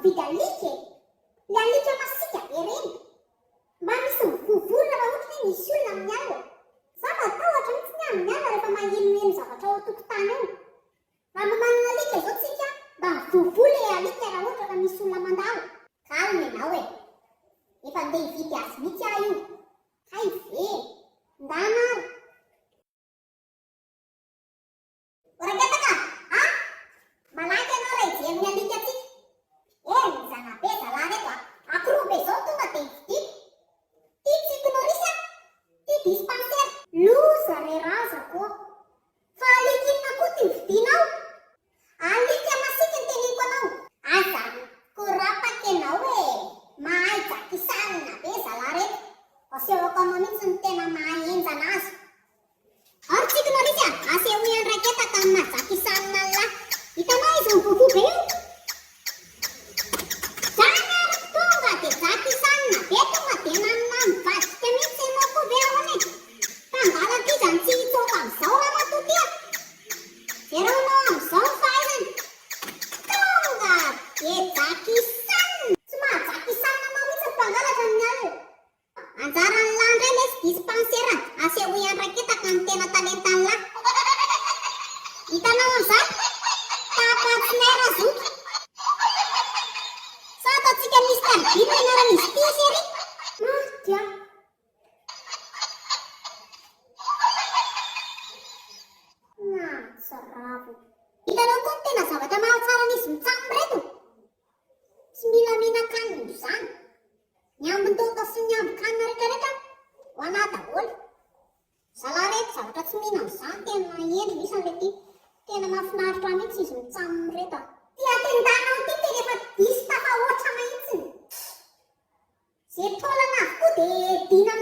mividy alika e. Le alika masika be reny. Mba misy mivovorona raha ohatra hoe misy olona amin'ny alina. Za matahotra mihitsy ny amin'ny alina rehefa mahenoheno zavatra ao an-tokotany ao. Raha mba manana alika izao tsika mba mivovoa le alika raha ohatra ka misy olona mandalo. Kalma ianao e. Efa andeha hividy azy mihitsy aho io. Hay ve, ndana ary. Oraketaka, malaky ianao raha hijery ny alika tsika. Mizana be zalahy reto akorobe izao tonga dia hividiako. Ty psycholorisy ty dispensaire. Loza re razako. Fa alika inona koa ty vidianao? Alika masika ny teneniko anao. Aza korapaka ianao e. Mahay jakisanina be zalahy reto. Asehoko anao mihitsy ny tena mahay enjana azy. Ary psycholorisy aseho ian'ny raketaka amin'ny mahajakisanina lahy. Hitanao izy mivovoa be io. Hitanao koa ny tena zavatra mahatsaran'izy mitsamo reto. Tsy mila mihinan-kanina izany. Ny ambin-doka sy ny ambin-kanina rehetrarehetra ho anahy daholo. Zalahy reto zavatra tsy mihinan izany tena hendry isany le ty. Tena mahafinaritra mihitsy izy mitsamo reto. Ty atendanao ty tena efa diso tafahoatra mahitsy. Zay taolana avokoa dia dina